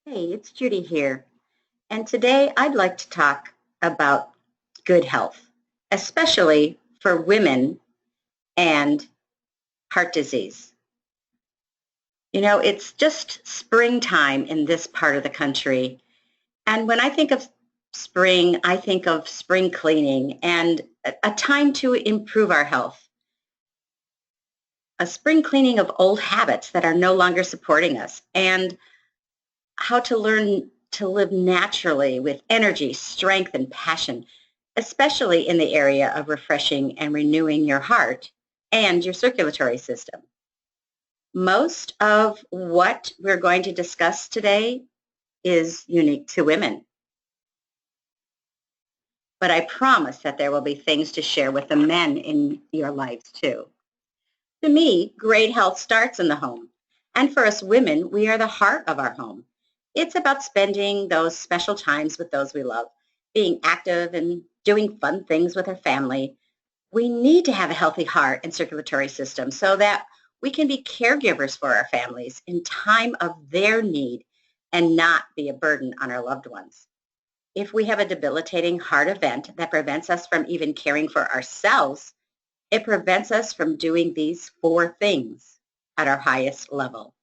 Hey, it's Judy here, and today I'd like to talk about good health, especially for women and heart disease. It's just springtime in this part of the country, and when I think of spring, I think of spring cleaning and a time to improve our health, a spring cleaning of old habits that are no longer supporting us, and how to learn to live naturally with energy, strength, and passion, especially in the area of refreshing and renewing your heart and your circulatory system. Most of what we're going to discuss today is unique to women, but I promise that there will be things to share with the men in your lives too. To me, great health starts in the home. And for us women, we are the heart of our home. It's about spending those special times with those we love, being active and doing fun things with our family. We need to have a healthy heart and circulatory system so that we can be caregivers for our families in time of their need and not be a burden on our loved ones. If we have a debilitating heart event that prevents us from even caring for ourselves, it prevents us from doing these four things at our highest level: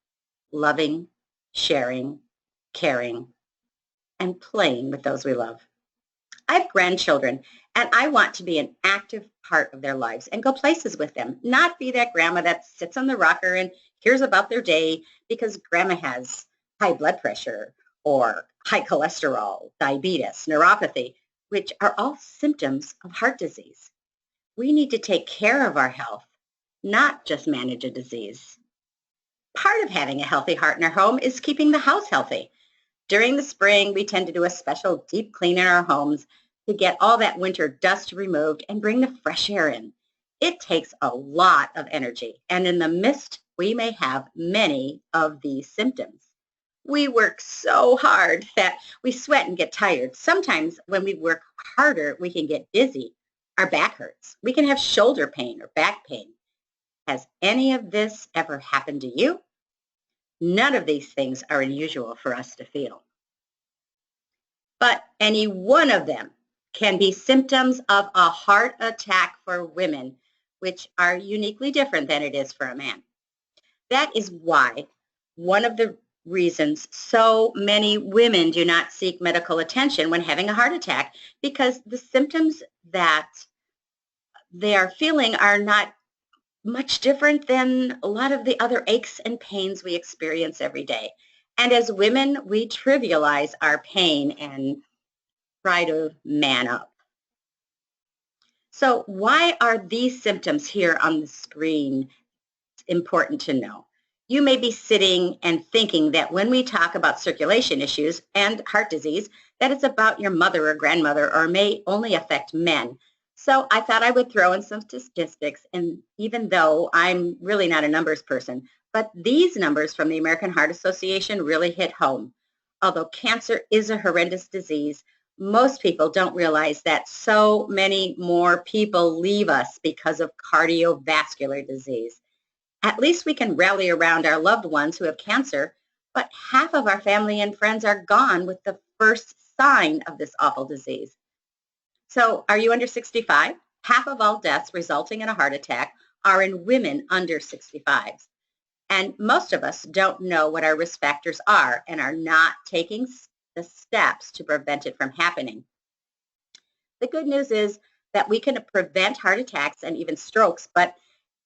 loving, sharing, caring, and playing with those we love. I have grandchildren, and I want to be an active part of their lives and go places with them, not be that grandma that sits on the rocker and hears about their day because grandma has high blood pressure or high cholesterol, diabetes, neuropathy, which are all symptoms of heart disease. We need to take care of our health, not just manage a disease. Part of having a healthy heart in our home is keeping the house healthy. During the spring, we tend to do a special deep clean in our homes to get all that winter dust removed and bring the fresh air in. It takes a lot of energy, and in the midst, we may have many of these symptoms. We work so hard that we sweat and get tired. Sometimes when we work harder, we can get dizzy. Our back hurts. We can have shoulder pain or back pain. Has any of this ever happened to you? None of these things are unusual for us to feel. But any one of them can be symptoms of a heart attack for women, which are uniquely different than it is for a man. That is why one of the reasons so many women do not seek medical attention when having a heart attack, because the symptoms that they are feeling are not much different than a lot of the other aches and pains we experience every day. And as women, we trivialize our pain and try to man up. So why are these symptoms here on the screen important to know? You may be sitting and thinking that when we talk about circulation issues and heart disease, that it's about your mother or grandmother or may only affect men. So I thought I would throw in some statistics, and even though I'm really not a numbers person, but these numbers from the American Heart Association really hit home. Although cancer is a horrendous disease, most people don't realize that so many more people leave us because of cardiovascular disease. At least we can rally around our loved ones who have cancer, but half of our family and friends are gone with the first sign of this awful disease. So are you under 65? Half of all deaths resulting in a heart attack are in women under 65. And most of us don't know what our risk factors are and are not taking the steps to prevent it from happening. The good news is that we can prevent heart attacks and even strokes, but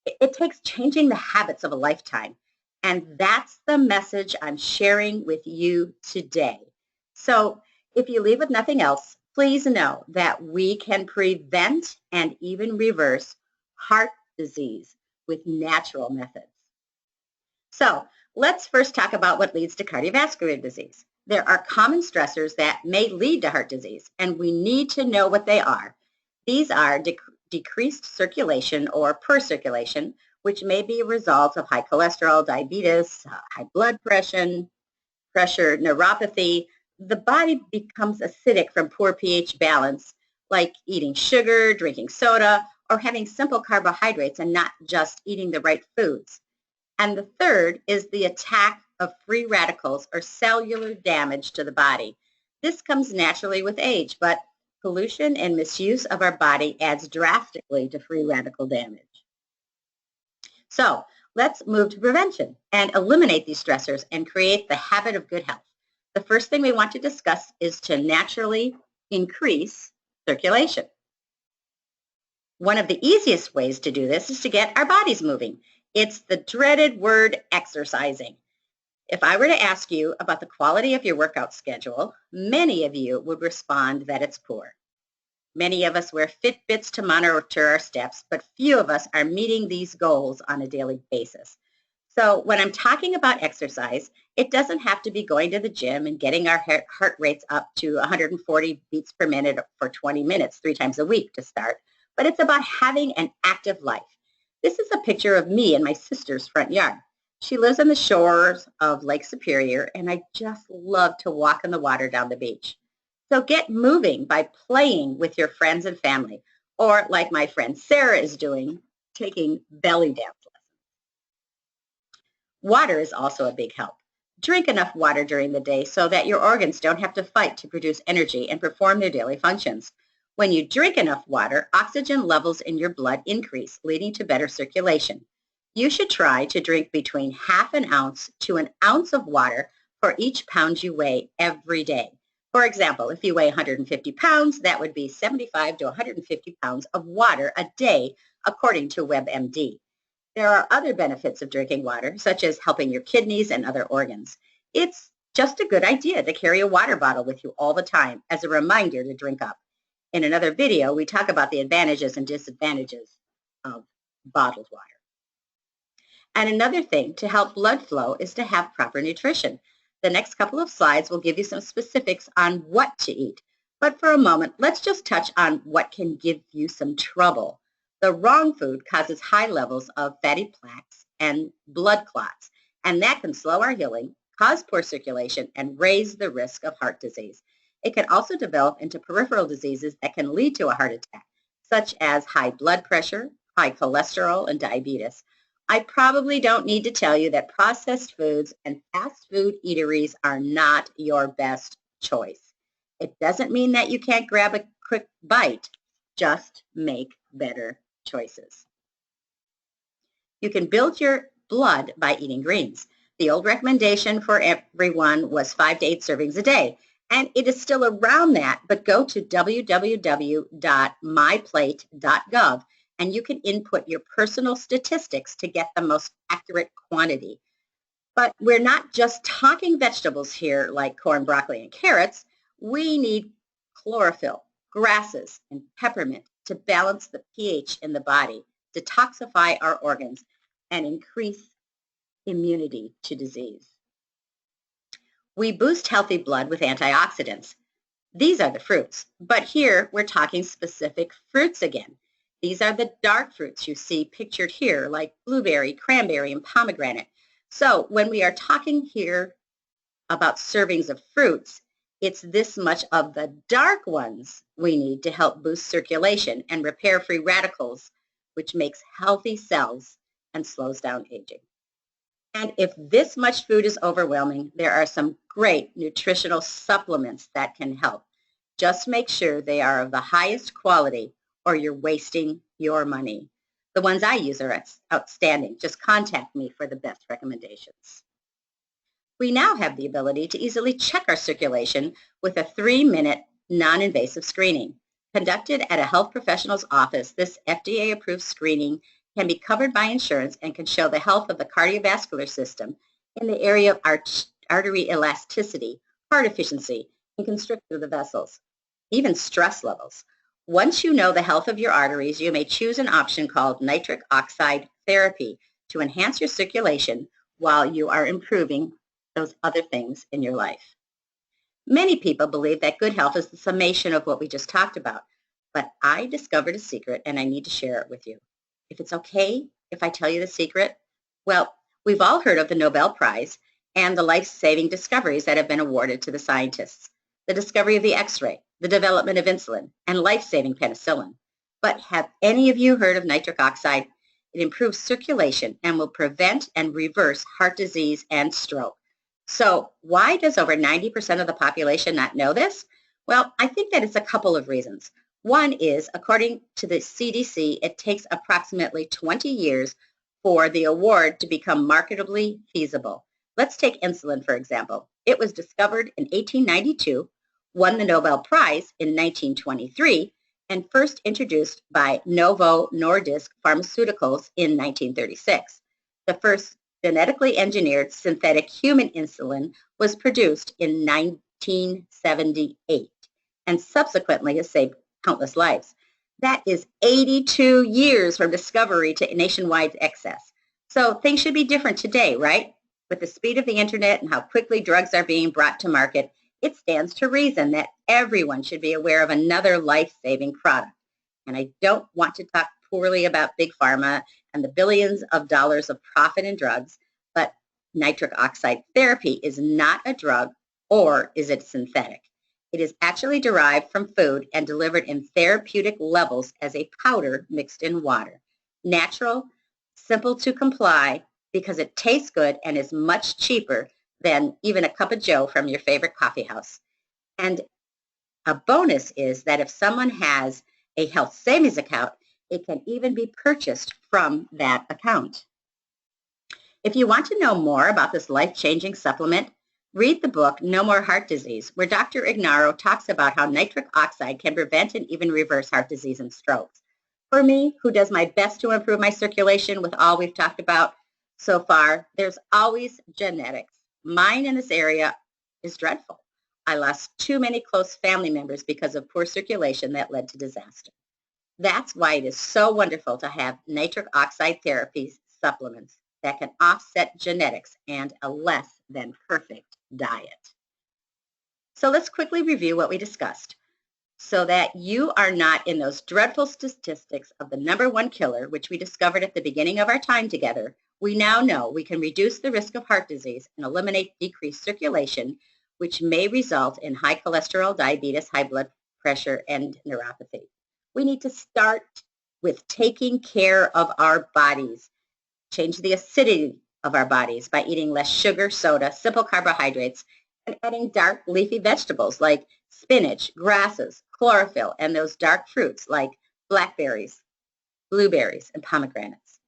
it takes changing the habits of a lifetime. And that's the message I'm sharing with you today. So if you leave with nothing else, please know that we can prevent and even reverse heart disease with natural methods. So let's first talk about what leads to cardiovascular disease. There are common stressors that may lead to heart disease, and we need to know what they are. These are decreased circulation or poor circulation, which may be a result of high cholesterol, diabetes, high blood pressure, neuropathy. The body becomes acidic from poor pH balance, like eating sugar, drinking soda, or having simple carbohydrates and not just eating the right foods. And the third is the attack of free radicals or cellular damage to the body. This comes naturally with age, but pollution and misuse of our body adds drastically to free radical damage. So let's move to prevention and eliminate these stressors and create the habit of good health. The first thing we want to discuss is to naturally increase circulation. One of the easiest ways to do this is to get our bodies moving. It's the dreaded word exercising. If I were to ask you about the quality of your workout schedule, many of you would respond that it's poor. Many of us wear Fitbits to monitor our steps, but few of us are meeting these goals on a daily basis. So when I'm talking about exercise, it doesn't have to be going to the gym and getting our heart rates up to 140 beats per minute for 20 minutes 3 times a week to start, but it's about having an active life. This is a picture of me in my sister's front yard. She lives on the shores of Lake Superior, and I just love to walk in the water down the beach. So get moving by playing with your friends and family, or like my friend Sarah is doing, taking belly dance lessons. Water is also a big help. Drink enough water during the day so that your organs don't have to fight to produce energy and perform their daily functions. When you drink enough water, oxygen levels in your blood increase, leading to better circulation. You should try to drink between half an ounce to an ounce of water for each pound you weigh every day. For example, if you weigh 150 pounds, that would be 75 to 150 pounds of water a day, according to WebMD. There are other benefits of drinking water, such as helping your kidneys and other organs. It's just a good idea to carry a water bottle with you all the time as a reminder to drink up. In another video, we talk about the advantages and disadvantages of bottled water. And another thing to help blood flow is to have proper nutrition. The next couple of slides will give you some specifics on what to eat. But for a moment, let's just touch on what can give you some trouble. The wrong food causes high levels of fatty plaques and blood clots, and that can slow our healing, cause poor circulation, and raise the risk of heart disease. It can also develop into peripheral diseases that can lead to a heart attack, such as high blood pressure, high cholesterol, and diabetes. I probably don't need to tell you that processed foods and fast food eateries are not your best choice. It doesn't mean that you can't grab a quick bite. Just make better choices. You can build your blood by eating greens. The old recommendation for everyone was 5 to 8 servings a day, and it is still around that, but go to www.myplate.gov and you can input your personal statistics to get the most accurate quantity. But we're not just talking vegetables here like corn, broccoli, and carrots. We need chlorophyll, grasses, and peppermint to balance the pH in the body, detoxify our organs, and increase immunity to disease. We boost healthy blood with antioxidants. These are the fruits, but here we're talking specific fruits again. These are the dark fruits you see pictured here, like blueberry, cranberry, and pomegranate. So when we are talking here about servings of fruits, it's this much of the dark ones we need to help boost circulation and repair free radicals, which makes healthy cells and slows down aging. And if this much food is overwhelming, there are some great nutritional supplements that can help. Just make sure they are of the highest quality or you're wasting your money. The ones I use are outstanding. Just contact me for the best recommendations. We now have the ability to easily check our circulation with a 3-minute non-invasive screening. Conducted at a health professional's office, this FDA-approved screening can be covered by insurance and can show the health of the cardiovascular system in the area of artery elasticity, heart efficiency, and constriction of the vessels, even stress levels. Once you know the health of your arteries, you may choose an option called nitric oxide therapy to enhance your circulation while you are improving those other things in your life. Many people believe that good health is the summation of what we just talked about, but I discovered a secret and I need to share it with you. If it's okay if I tell you the secret, well, we've all heard of the Nobel Prize and the life-saving discoveries that have been awarded to the scientists. The discovery of the X-ray, the development of insulin, and life-saving penicillin. But have any of you heard of nitric oxide? It improves circulation and will prevent and reverse heart disease and stroke. So why does over 90% of the population not know this? Well, I think that it's a couple of reasons. One is, according to the CDC, it takes approximately 20 years for the award to become marketably feasible. Let's take insulin, for example. It was discovered in 1892, won the Nobel Prize in 1923, and first introduced by Novo Nordisk Pharmaceuticals in 1936. The first genetically engineered synthetic human insulin was produced in 1978 and subsequently has saved countless lives. That is 82 years from discovery to nationwide access. So things should be different today, right? With the speed of the internet and how quickly drugs are being brought to market, it stands to reason that everyone should be aware of another life-saving product. And I don't want to talk poorly about Big Pharma and the billions of dollars of profit in drugs, but nitric oxide therapy is not a drug, or is it synthetic? It is actually derived from food and delivered in therapeutic levels as a powder mixed in water. Natural, simple to comply because it tastes good and is much cheaper than even a cup of joe from your favorite coffee house. And a bonus is that if someone has a health savings account, it can even be purchased from that account. If you want to know more about this life-changing supplement, read the book No More Heart Disease, where Dr. Ignaro talks about how nitric oxide can prevent and even reverse heart disease and strokes. For me, who does my best to improve my circulation with all we've talked about so far, there's always genetics. Mine in this area is dreadful. I lost too many close family members because of poor circulation that led to disaster. That's why it is so wonderful to have nitric oxide therapy supplements that can offset genetics and a less than perfect diet. So let's quickly review what we discussed so that you are not in those dreadful statistics of the number one killer, which we discovered at the beginning of our time together. We now know we can reduce the risk of heart disease and eliminate decreased circulation, which may result in high cholesterol, diabetes, high blood pressure, and neuropathy. We need to start with taking care of our bodies. Change the acidity of our bodies by eating less sugar, soda, simple carbohydrates, and adding dark leafy vegetables like spinach, grasses, chlorophyll, and those dark fruits like blackberries, blueberries, and pomegranates.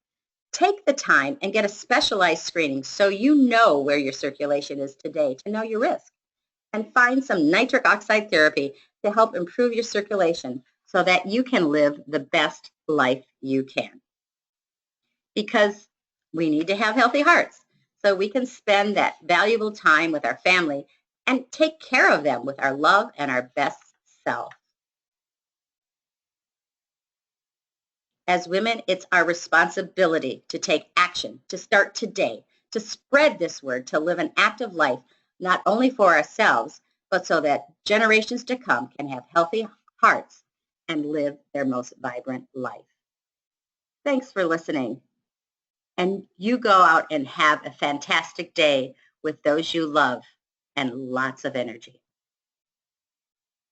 Take the time and get a specialized screening so you know where your circulation is today to know your risk. And find some nitric oxide therapy to help improve your circulation so that you can live the best life you can. Because we need to have healthy hearts so we can spend that valuable time with our family and take care of them with our love and our best self. As women, it's our responsibility to take action, to start today, to spread this word, to live an active life, not only for ourselves, but so that generations to come can have healthy hearts and live their most vibrant life. Thanks for listening. And you go out and have a fantastic day with those you love and lots of energy.